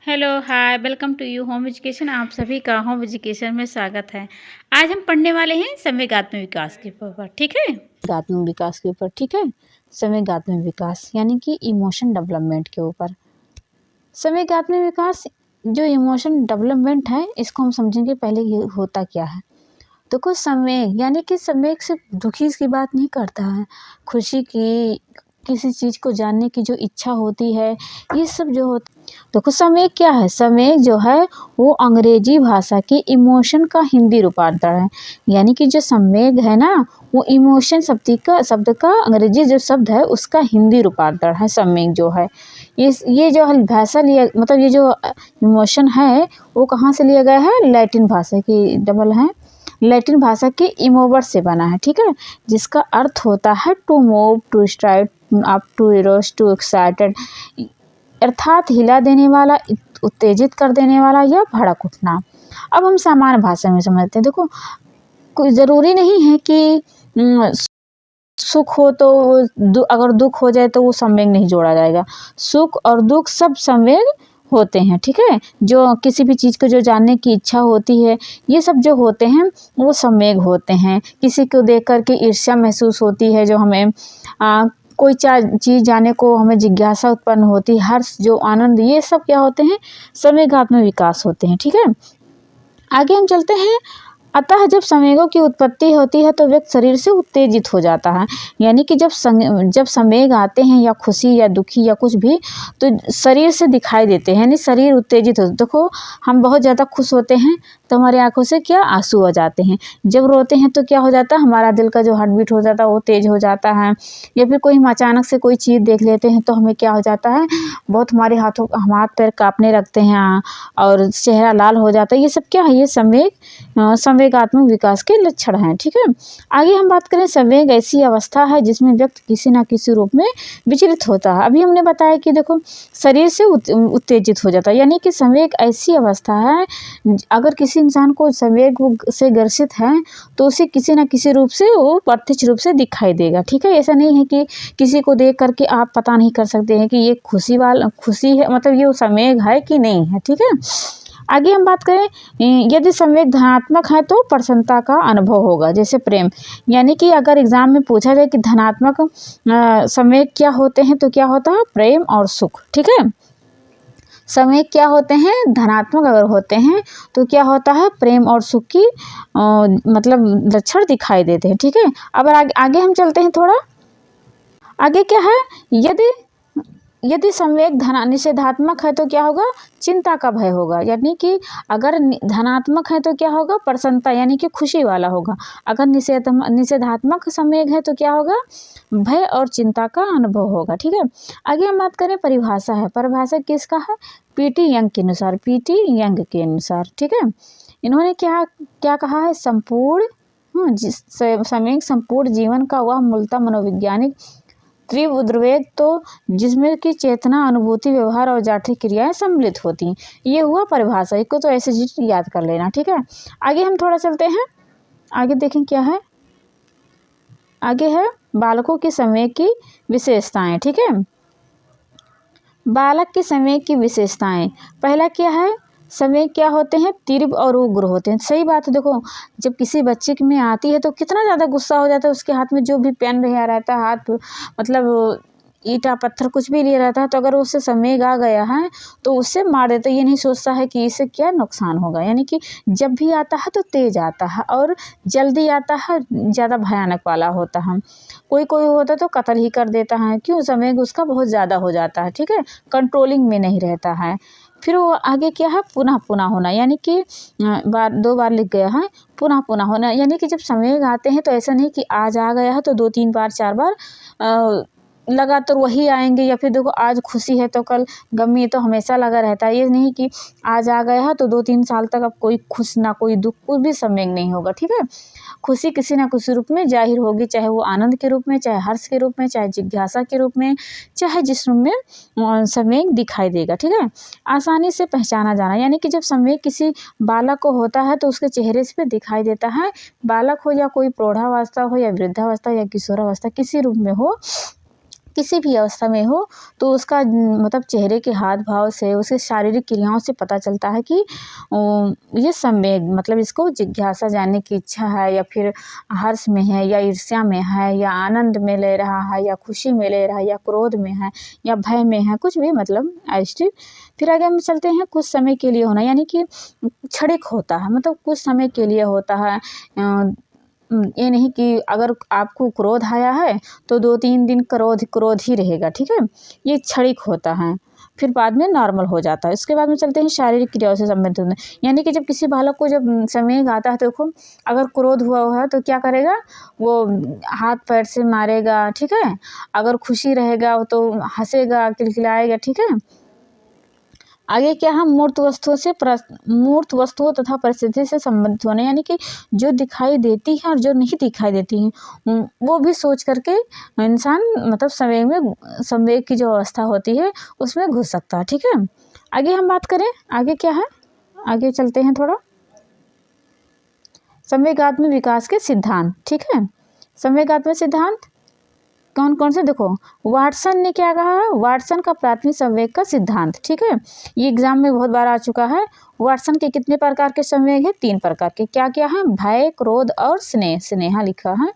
Hello, hi, welcome to you home education. आप सभी का होम एजुकेशन में स्वागत है। आज हम पढ़ने वाले हैं संवेगात्मक विकास के ऊपर, ठीक है? संवेगात्मक विकास के ऊपर, ठीक है। संवेगात्मक विकास यानी कि इमोशन डेवलपमेंट के ऊपर। संवेगात्मक विकास जो इमोशन डेवलपमेंट है, इसको हम समझेंगे पहले ये होता क्या है। तो कुछ संवेग यानी कि संवेग सिर्फ दुखी की बात नहीं करता है, खुशी की, किसी चीज़ को जानने की जो इच्छा होती है, ये सब जो होता। तो कुछ संवेग क्या है? संवेग जो है वो अंग्रेजी भाषा की इमोशन का हिंदी रूपांतर है। यानी कि जो संवेग है ना, वो इमोशन शब्द का अंग्रेजी जो शब्द है उसका हिंदी रूपांतर है। संवेग जो है ये जो भाषा लिया, मतलब ये जो इमोशन है वो कहाँ से लिया गया है? लैटिन भाषा की डबल है, लैटिन भाषा के इमोवर से बना है, ठीक है। जिसका अर्थ होता है to move, to strike, up to arouse, to excited, अर्थात हिला देने वाला, उत्तेजित कर देने वाला या भड़क उठना। अब हम सामान्य भाषा में समझते हैं। देखो, कोई ज़रूरी नहीं है कि सुख हो तो अगर दुख हो जाए तो वो संवेग नहीं जोड़ा जाएगा। सुख और दुख सब संवेग होते हैं, ठीक है। जो किसी भी चीज़ को जो जानने की इच्छा होती है, ये सब जो होते हैं वो संवेग होते हैं। किसी को देख कर के ईर्ष्या महसूस होती है, जो हमें कोई चीज़ जानने को हमें जिज्ञासा उत्पन्न होती है, हर्ष, जो आनंद, ये सब क्या होते हैं? संवेगात्मक विकास होते हैं, ठीक है। आगे हम चलते हैं। अतः जब संवेगों की उत्पत्ति होती है तो व्यक्ति शरीर से उत्तेजित हो जाता है। यानी कि जब संवेग आते हैं, या खुशी या दुखी या कुछ भी, तो शरीर से दिखाई देते हैं, यानी शरीर उत्तेजित हो। देखो, हम बहुत ज़्यादा खुश होते हैं तो हमारी आंखों से क्या आंसू आ जाते हैं। जब रोते हैं तो क्या हो जाता है? हमारा दिल का जो हार्ट बीट हो जाता है वो तेज हो जाता है। या फिर कोई हम अचानक से कोई चीज़ देख लेते हैं तो हमें क्या हो जाता है? बहुत हमारे हाथ पैर कांपने लगते हैं और चेहरा लाल हो जाता है। ये सब क्या है? ये संवेगात्मक विकास के लक्षण हैं, ठीक है। आगे हम बात करें, संवेग ऐसी अवस्था है जिसमें व्यक्ति किसी न किसी रूप में विचलित होता है। अभी हमने बताया कि देखो, शरीर से उत्तेजित हो जाता है, यानी कि संवेग ऐसी अवस्था है, अगर किसी इंसान को संवेग से ग्रसित है तो उसे किसी न किसी रूप से वो प्रत्यक्ष रूप से दिखाई देगा, ठीक है। ऐसा नहीं है कि किसी को देख करके आप पता नहीं कर सकते हैं कि ये खुशी है, मतलब ये संवेग है कि नहीं है, ठीक है। आगे हम बात करें, यदि संवेग धनात्मक है तो प्रसन्नता का अनुभव होगा, जैसे प्रेम। यानी कि अगर एग्जाम में पूछा जाए कि धनात्मक संवेग क्या होते हैं, तो क्या होता है? प्रेम और सुख, ठीक है। संवेग क्या होते हैं? धनात्मक अगर होते हैं तो क्या होता है? प्रेम और सुख की मतलब लक्षण दिखाई देते हैं, ठीक है। अब आगे हम चलते हैं थोड़ा। आगे क्या है? यदि संवेग निषेधात्मक है तो क्या होगा? चिंता का भय होगा। यानी कि अगर धनात्मक है तो क्या होगा? प्रसन्नता, यानी कि खुशी वाला होगा। अगर निषेधात्मक संवेग है तो क्या होगा? भय और चिंता का अनुभव होगा, ठीक है। आगे हम बात करें, परिभाषा है। परिभाषा किसका है? पीटी यंग के अनुसार, ठीक है। इन्होंने क्या क्या कहा है? संवेग संपूर्ण जीवन का वह मूलतः मनोवैज्ञानिक तीव्र उद्वेग तो जिसमें कि चेतना, अनुभूति, व्यवहार और जाठिक क्रियाएं सम्मिलित होती हैं। ये हुआ परिभाषा, इसको तो ऐसे याद कर लेना, ठीक है। आगे हम थोड़ा चलते हैं, आगे देखें क्या है। आगे है बालकों के संवेग की विशेषताएं, ठीक है। बालक के संवेग की विशेषताएं, पहला क्या है? संवेग क्या होते हैं? तीव्र और उग्र होते हैं। सही बात है। देखो, जब किसी बच्चे में आती है तो कितना ज़्यादा गुस्सा हो जाता है, उसके हाथ में जो भी पेन लिया रहता है, हाथ मतलब ईंटा पत्थर कुछ भी लिया रहता है, तो अगर उससे संवेग आ गया है तो उससे मार देता है। ये नहीं सोचता है कि इससे क्या नुकसान होगा। यानी कि जब भी आता है तो तेज आता है और जल्दी आता है, ज़्यादा भयानक वाला होता है। कोई कोई होता तो कत्ल ही कर देता है। क्यों? संवेग उसका बहुत ज़्यादा हो जाता है, ठीक है, कंट्रोलिंग में नहीं रहता है। फिर वो आगे क्या है? पुनः पुनः होना, यानी कि दो बार लिख गया है, पुनः पुनः होना। यानी कि जब संवेग आते हैं तो ऐसा नहीं कि आज आ गया है तो 2-3 बार 4 बार लगातार वही आएंगे, या फिर देखो आज खुशी है तो कल गम में, तो हमेशा लगा रहता है। ये नहीं कि आज आ गया है तो 2-3 साल तक अब कोई खुश ना कोई दुख, कुछ भी संवेग नहीं होगा, ठीक है। खुशी किसी ना किसी रूप में जाहिर होगी, चाहे वो आनंद के रूप में, चाहे हर्ष के रूप में, चाहे जिज्ञासा के रूप में, चाहे जिस रूप में संवेग दिखाई देगा, ठीक है। आसानी से पहचाना जाना, यानी कि जब संवेग किसी बालक को होता है तो उसके चेहरे से दिखाई देता है। बालक हो या कोई प्रौढ़ावस्था हो या वृद्धावस्था या किशोरावस्था, किसी रूप में हो, किसी भी अवस्था में हो तो उसका मतलब चेहरे के हाथ भाव से, उसके शारीरिक क्रियाओं से पता चलता है कि ये संवेग मतलब इसको जिज्ञासा जानने की इच्छा है, या फिर हर्ष में है, या ईर्ष्या में है, या आनंद में ले रहा है, या खुशी में ले रहा है, या क्रोध में है, या भय में है, कुछ भी मतलब ऐसे। फिर आगे हम चलते हैं कुछ समय के लिए होना, यानी कि क्षणिक होता है, मतलब कुछ समय के लिए होता है। ये नहीं कि अगर आपको क्रोध आया है तो 2-3 दिन क्रोध ही रहेगा, ठीक है। ये क्षणिक होता है, फिर बाद में नॉर्मल हो जाता है। इसके बाद में चलते हैं शारीरिक क्रियाओं से संबंधित होते हैं, यानी कि जब किसी बालक को जब संवेग आता है तो देखो, अगर क्रोध हुआ है तो क्या करेगा, वो हाथ पैर से मारेगा, ठीक है। अगर खुशी रहेगा तो हंसेगा, खिलखिलाएगा, ठीक है। आगे क्या है, मूर्त वस्तुओं तथा परिस्थिति से संबंधित होने, यानी कि जो दिखाई देती है और जो नहीं दिखाई देती है वो भी सोच करके इंसान मतलब संवेग की जो अवस्था होती है उसमें घुस सकता है, ठीक है। आगे हम बात करें, आगे क्या है, आगे चलते हैं थोड़ा, संवेगात्मक विकास के सिद्धांत, ठीक है। संवेगात्मक सिद्धांत कौन कौन से, देखो वाटसन ने क्या कहा है, वाटसन का प्राथमिक संवेग का सिद्धांत, ठीक है। ये एग्जाम में बहुत बार आ चुका है। वाटसन के कितने प्रकार के संवेग है, 3 प्रकार के, क्या क्या है, भय, क्रोध और स्नेह, स्नेहा लिखा है,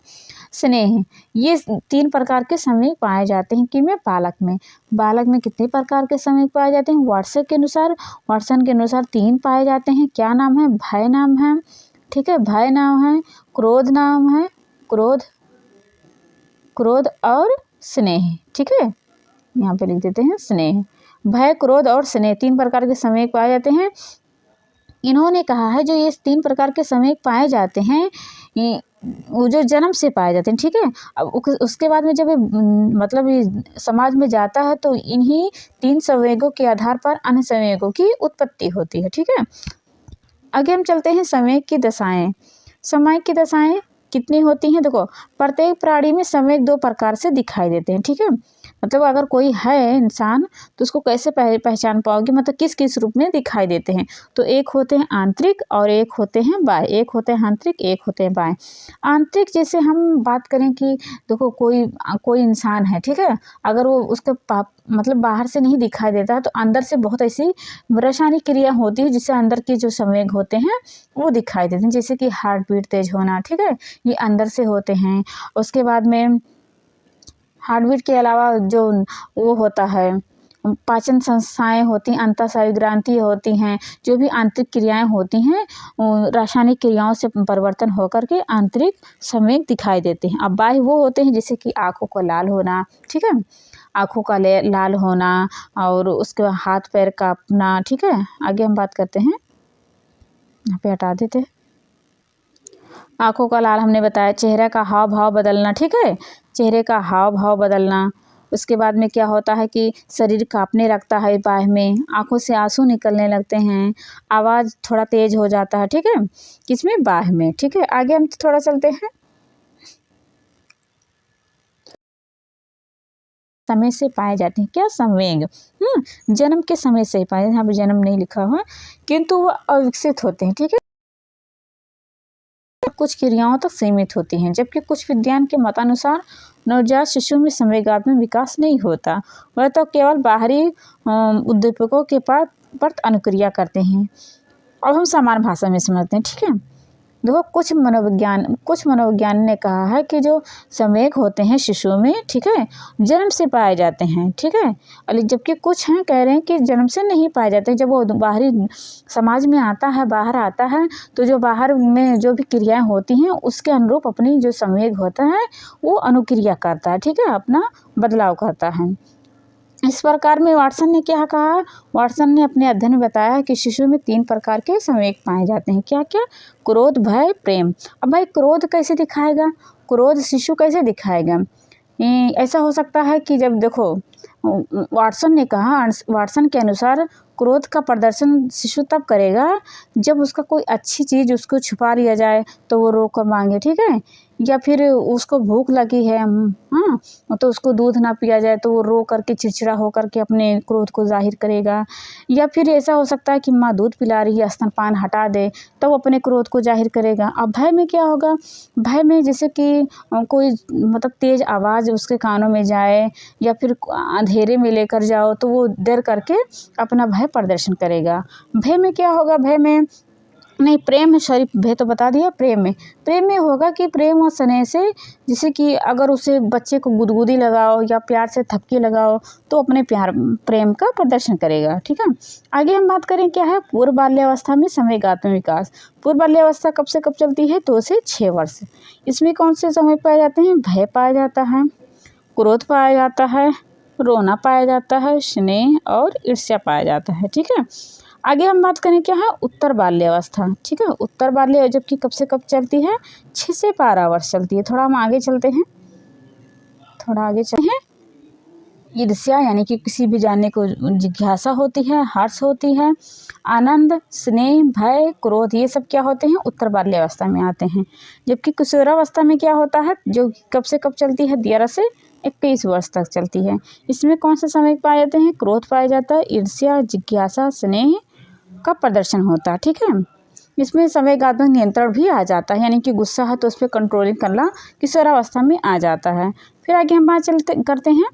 स्नेह। ये 3 प्रकार के संवेग पाए जाते हैं कि में बालक में। बालक में कितने प्रकार के संवेग पाए जाते हैं, वाटसन के अनुसार 3 पाए जाते हैं। क्या नाम है, भय नाम है, ठीक है, भय नाम है, क्रोध नाम है, क्रोध और स्नेह, ठीक है। यहाँ पे लिख देते हैं स्नेह। भय, क्रोध और स्नेह 3 प्रकार के संवेग पाए जाते हैं। इन्होंने कहा है जो ये 3 प्रकार के संवेग पाए जाते हैं वो जो जन्म से पाए जाते हैं, ठीक है। अब उसके बाद में जब मतलब ये समाज में जाता है तो इन्हीं 3 संवेगों के आधार पर अन्य संवेगों की उत्पत्ति होती है, ठीक है। आगे हम चलते हैं संवेग की दशाएं। संवेग की दशाएं कितनी होती हैं, देखो प्रत्येक प्राणी में संवेग 2 प्रकार से दिखाई देते हैं, ठीक है। मतलब अगर कोई है इंसान तो उसको कैसे पहचान पाओगे, मतलब किस किस रूप में दिखाई देते हैं, तो एक होते हैं आंतरिक और एक होते हैं बाह्य, एक होते हैं आंतरिक, एक होते हैं बाह्य। आंतरिक जैसे हम बात करें कि देखो कोई इंसान है, ठीक है, अगर वो उसके मतलब बाहर से नहीं दिखाई देता है तो अंदर से बहुत ऐसी रासायनिक क्रिया होती है जिससे अंदर के जो संवेग होते हैं वो दिखाई देते हैं, जैसे कि हार्ट बीट तेज होना, ठीक है, ये अंदर से होते हैं। उसके बाद में हार्ट बीट के अलावा जो वो होता है, पाचन संस्थाएं होती हैं, अंतःस्रावी ग्रंथि होती हैं, जो भी आंतरिक क्रियाएं होती हैं रासायनिक क्रियाओं से परिवर्तन होकर के आंतरिक संवेग दिखाई देते हैं। अब बाह्य वो होते हैं जैसे कि आँखों को लाल होना, ठीक है, आँखों का लाल होना, और उसके बाद हाथ पैर कांपना, ठीक है। आगे हम बात करते हैं, यहाँ पे हटा देते हैं। आँखों का लाल हमने बताया, चेहरे का हाव भाव बदलना, ठीक है, चेहरे का हाव भाव बदलना। उसके बाद में क्या होता है कि शरीर कांपने लगता है बाह्य में, आँखों से आंसू निकलने लगते हैं, आवाज़ थोड़ा तेज हो जाता है, ठीक है, किसमें, बाह्य में, ठीक है। आगे हम थोड़ा चलते हैं, समय से पाए जाते हैं, क्या, संवेग जन्म के समय से ही पाए, यहाँ पे जन्म नहीं लिखा हुआ, किंतु वो अविकसित होते हैं, ठीक है, कुछ क्रियाओं तक सीमित होती हैं, जबकि कुछ विज्ञान के मतानुसार नवजात शिशु में संवेगात्मक विकास नहीं होता, वह तो केवल बाहरी उद्दीपकों के पर अनुक्रिया करते हैं। अब हम सामान्य भाषा में समझते हैं, ठीक है। देखो कुछ मनोविज्ञान ने कहा है कि जो संवेग होते हैं शिशुओं में, ठीक है, जन्म से पाए जाते हैं, ठीक है, और जबकि कुछ हैं कह रहे हैं कि जन्म से नहीं पाए जाते, जब वो बाहरी समाज में आता है, बाहर आता है, तो जो बाहर में जो भी क्रियाएं होती हैं उसके अनुरूप अपनी जो संवेग होता है वो अनुक्रिया करता है, ठीक है, अपना बदलाव करता है। इस प्रकार में वाटसन ने क्या कहा, वाटसन ने अपने अध्ययन में बताया कि शिशु में 3 प्रकार के संवेग पाए जाते हैं, क्या क्या, क्रोध, भय, प्रेम। अब भाई क्रोध कैसे दिखाएगा, क्रोध शिशु कैसे दिखाएगा, ऐसा हो सकता है कि जब देखो वाटसन के अनुसार क्रोध का प्रदर्शन शिशु तब करेगा जब उसका कोई अच्छी चीज़ उसको छुपा लिया जाए तो वो रोक कर मांगे, ठीक है, या फिर उसको भूख लगी है, हाँ, तो उसको दूध ना पिया जाए तो वो रो करके चिड़चिड़ा हो करके अपने क्रोध को जाहिर करेगा। या फिर ऐसा हो सकता है कि माँ दूध पिला रही है, स्तनपान हटा दे, तो वो अपने क्रोध को जाहिर करेगा। अब भय में क्या होगा, भय में जैसे कि कोई मतलब तेज़ आवाज़ उसके कानों में जाए या फिर अंधेरे में लेकर जाओ तो वो डर करके अपना भय प्रदर्शन करेगा। भय में क्या होगा, भय में नहीं, प्रेम में, सॉरी, भय तो बता दिया। प्रेम में होगा कि प्रेम और स्नेह से, जैसे कि अगर उसे बच्चे को गुदगुदी लगाओ या प्यार से थपकी लगाओ तो अपने प्रेम का प्रदर्शन करेगा। ठीक है, आगे हम बात करें क्या है, पूर्व बाल्यावस्था में संवेगात्मक विकास। पूर्व बाल्यावस्था कब से कब चलती है, 2 से 6 वर्ष। इसमें कौन से समय पाए जाते हैं, भय पाया जाता है, क्रोध पाया जाता है, रोना पाया जाता है, स्नेह और ईर्ष्या पाया जाता है। ठीक है, आगे हम बात करें क्या है, उत्तर बाल्यावस्था। ठीक है, उत्तर बाल्य जबकि कब से कब चलती है, 6 से 12 वर्ष चलती है। थोड़ा हम आगे चलते हैं, ईर्ष्या यानी कि किसी भी जानने को जिज्ञासा होती है, हर्ष होती है, आनंद, स्नेह, भय, क्रोध, ये सब क्या होते हैं, उत्तर बाल्यावस्था में आते हैं। जबकि किशोरावस्था में क्या होता है, जो कब से कब चलती है, 11 से 21 वर्ष तक चलती है। इसमें कौन से समय पाए जाते हैं, क्रोध पाया जाता है, ईर्ष्या, जिज्ञासा, स्नेह का प्रदर्शन होता है। ठीक है, इसमें संवेगात्मक नियंत्रण भी आ जाता है, यानी कि गुस्सा है तो उस पर कंट्रोलिंग करना किशोरावस्था में आ जाता है। फिर आगे हम बात करते हैं,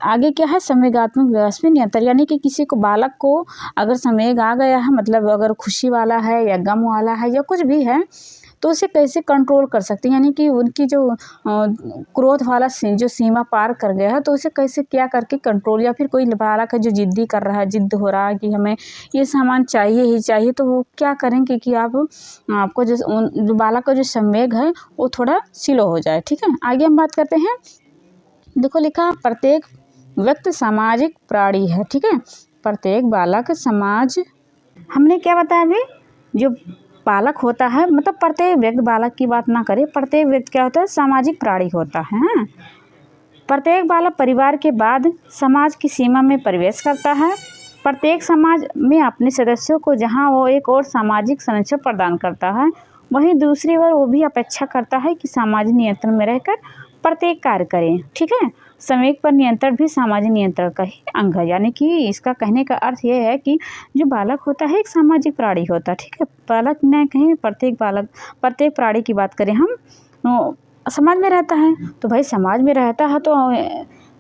आगे क्या है, संवेगात्मक विकास में नियंत्रण, यानी कि किसी को, बालक को अगर संवेग आ गया है, मतलब अगर खुशी वाला है या गम वाला है या कुछ भी है, तो उसे कैसे कंट्रोल कर सकते हैं, यानी कि उनकी जो क्रोध वाला जो सीमा पार कर गया है तो उसे कैसे क्या करके कंट्रोल, या फिर कोई बालक है जो जिद्दी कर रहा है, जिद्द हो रहा है कि हमें ये सामान चाहिए ही चाहिए, तो वो क्या करेंगे कि आपको जो बालक का जो संवेग है वो थोड़ा स्लो हो जाए। ठीक है, आगे हम बात करते हैं, देखो लिखा, प्रत्येक व्यक्ति सामाजिक प्राणी है। ठीक है, प्रत्येक बालक समाज, हमने क्या बताया अभी, जो बालक होता है, मतलब प्रत्येक व्यक्ति, बालक की बात ना करें, प्रत्येक व्यक्ति क्या होता है, सामाजिक प्राणी होता है। प्रत्येक बालक परिवार के बाद समाज की सीमा में प्रवेश करता है। प्रत्येक समाज में अपने सदस्यों को जहां वो एक और सामाजिक संरक्षण प्रदान करता है, वहीं दूसरी ओर वो भी अपेक्षा करता है कि सामाजिक नियंत्रण में रहकर प्रत्येक कार्य करें। ठीक है, संवेग पर नियंत्रण भी सामाजिक नियंत्रण का ही अंग है, यानी कि इसका कहने का अर्थ यह है कि जो बालक होता है एक सामाजिक प्राणी होता है। ठीक है, बालक न कहें, प्रत्येक प्राणी की बात करें हम, समाज में रहता है, तो भाई समाज में रहता है तो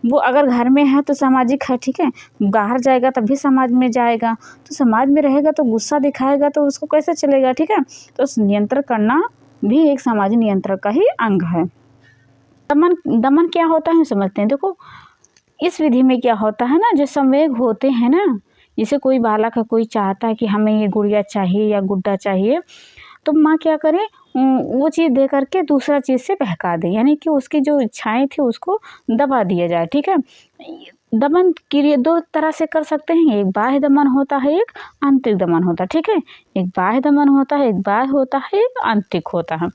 वो अगर घर में है तो सामाजिक है। ठीक है, बाहर जाएगा तब भी समाज में जाएगा, तो समाज में रहेगा तो गुस्सा दिखाएगा तो उसको कैसे चलेगा। ठीक है, तो नियंत्रण करना भी एक सामाजिक नियंत्रण का ही अंग है। दमन क्या होता है समझते हैं। देखो, इस विधि में क्या होता है ना, जो संवेग होते हैं ना, जैसे कोई बालक है, कोई चाहता है कि हमें ये गुड़िया चाहिए या गुड्डा चाहिए, तो माँ क्या करे, वो चीज़ दे करके दूसरा चीज़ से बहका दे, यानी कि उसकी जो इच्छाएं थी उसको दबा दिया जाए। ठीक है, दमन क्रिया 2 तरह से कर सकते हैं, एक बाह्य दमन होता है, एक आंतरिक दमन होता है। ठीक है, एक बाह्य दमन होता है, एक बाह्य होता है, एक आंतरिक होता है।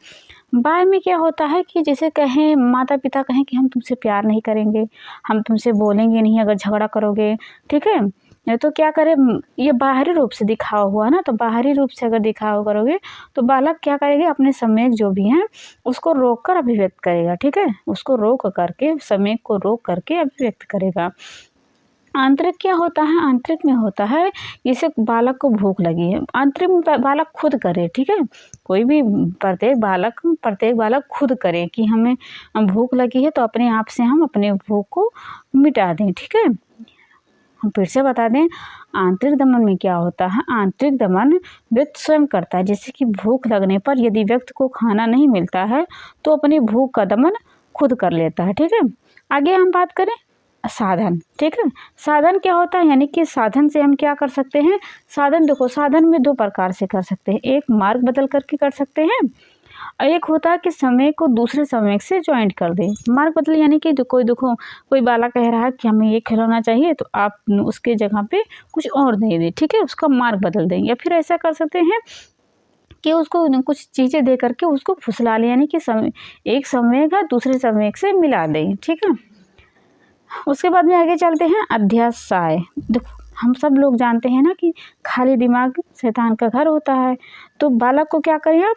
बाह्य में क्या होता है कि जैसे कहें, माता पिता कहें कि हम तुमसे प्यार नहीं करेंगे, हम तुमसे बोलेंगे नहीं अगर झगड़ा करोगे। ठीक है, तो क्या करें, ये बाहरी रूप से दिखावा हुआ ना, तो बाहरी रूप से अगर दिखावा करोगे तो बालक क्या करेगा, अपने संवेग जो भी हैं उसको रोक कर अभिव्यक्त करेगा। ठीक है, उसको रोक करके, संवेग को रोक करके अभिव्यक्त करेगा। आंतरिक क्या होता है, आंतरिक में होता है जैसे बालक को भूख लगी है, आंतरिक में बालक खुद करे। ठीक है, कोई भी प्रत्येक बालक खुद करे कि हमें भूख लगी है, तो अपने आप से हम अपने भूख को मिटा दें। ठीक है, हम फिर से बता दें, आंतरिक दमन में क्या होता है, आंतरिक दमन व्यक्ति स्वयं करता है, जैसे कि भूख लगने पर यदि व्यक्ति को खाना नहीं मिलता है तो अपनी भूख का दमन खुद कर लेता है। ठीक है, आगे हम बात करें साधन। ठीक है, साधन क्या होता है, यानी कि साधन से हम क्या कर सकते हैं, साधन देखो, साधन में 2 प्रकार से कर सकते हैं, एक मार्ग बदल करके कर सकते हैं, एक होता है कि समय को दूसरे समय से ज्वाइंट कर दे। मार्ग बदल यानी कि कोई बालक कह रहा है कि हमें ये खिलौना चाहिए, तो आप उसके जगह पे कुछ और दे दें। ठीक है, उसका मार्ग बदल दें। या फिर ऐसा कर सकते हैं कि उसको कुछ चीज़ें दे करके उसको फुसला लें, यानी कि एक संवेग है दूसरे संवेग से मिला दें। ठीक है, उसके बाद में आगे चलते हैं, अध्यासाय। देखो, हम सब लोग जानते हैं ना कि खाली दिमाग शैतान का घर होता है, तो बालक को क्या करें आप,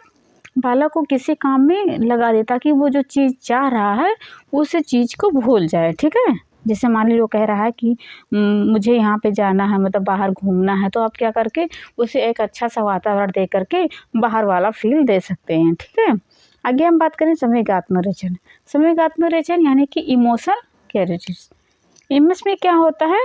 बालक को किसी काम में लगा दे ताकि वो जो चीज़ चाह रहा है उस चीज़ को भूल जाए, ठीक है। जैसे मान लीजिए वो कह रहा है कि मुझे यहाँ पे जाना है, मतलब बाहर घूमना है, तो आप क्या करके उसे एक अच्छा सा वातावरण दे करके बाहर वाला फील दे सकते हैं, ठीक है। आगे हम बात करें संवेगात्मक रेचन यानी कि इमोशन कैरेक्टर्स। इसमें क्या होता है,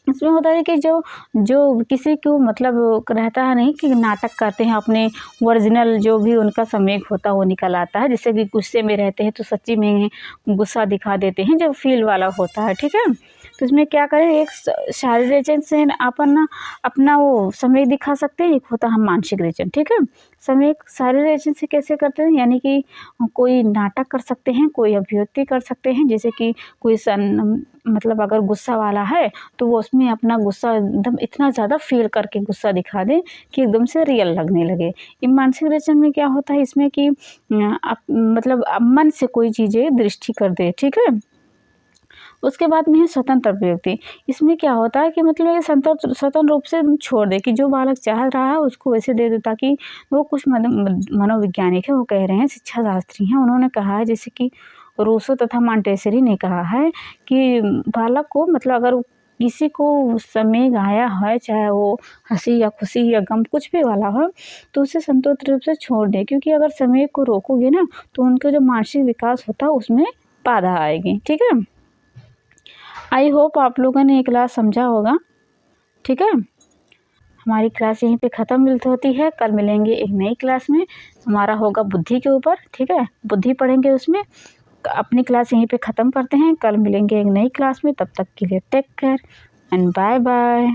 इसमें होता है कि जो किसी को मतलब रहता है नहीं कि नाटक करते हैं, अपने ओरिजिनल जो भी उनका समेक होता है वो निकल आता है। जैसे कि गुस्से में रहते हैं तो सच्ची में गुस्सा दिखा देते हैं, जो फील वाला होता है, ठीक है। तो इसमें क्या करें, एक शारीरिक रेचन से अपना वो समय दिखा सकते हैं, एक होता है मानसिक रेचन, ठीक है। समय शारीरिक रेचन से कैसे करते हैं, यानी कि कोई नाटक कर सकते हैं, कोई अभिव्यक्ति कर सकते हैं। जैसे कि कोई मतलब अगर गुस्सा वाला है तो वो उसमें अपना गुस्सा एकदम इतना ज़्यादा फील करके गुस्सा दिखा दे कि एकदम से रियल लगने लगे। ये मानसिक रेचन में क्या होता है, इसमें कि मतलब मन से कोई चीज़ें दृष्टि कर दे, ठीक है। उसके बाद में है स्वतंत्र अभिव्यक्ति। इसमें क्या होता है कि मतलब ये स्वतंत्र रूप से छोड़ दे कि जो बालक चाह रहा है उसको वैसे दे दे, ताकि वो कुछ मनोवैज्ञानिक है वो कह रहे हैं, शिक्षा शास्त्री हैं, उन्होंने कहा है, जैसे कि रूसो तथा मॉन्टेसरी ने कहा है कि बालक को मतलब अगर किसी को समय आया है, चाहे वो हंसी या खुशी या गम कुछ भी वाला हो, तो उसे संतुलित रूप से छोड़ दे, क्योंकि अगर समय को रोकोगे ना तो उनका जो मानसिक विकास होता है उसमें बाधा आएगी, ठीक है। आई होप आप लोगों ने ये क्लास समझा होगा, ठीक है। हमारी क्लास यहीं पे ख़त्म होती है। कल मिलेंगे एक नई क्लास में, हमारा होगा बुद्धि के ऊपर, ठीक है। बुद्धि पढ़ेंगे उसमें। अपनी क्लास यहीं पे ख़त्म करते हैं, कल मिलेंगे एक नई क्लास में। तब तक के लिए take care and bye bye.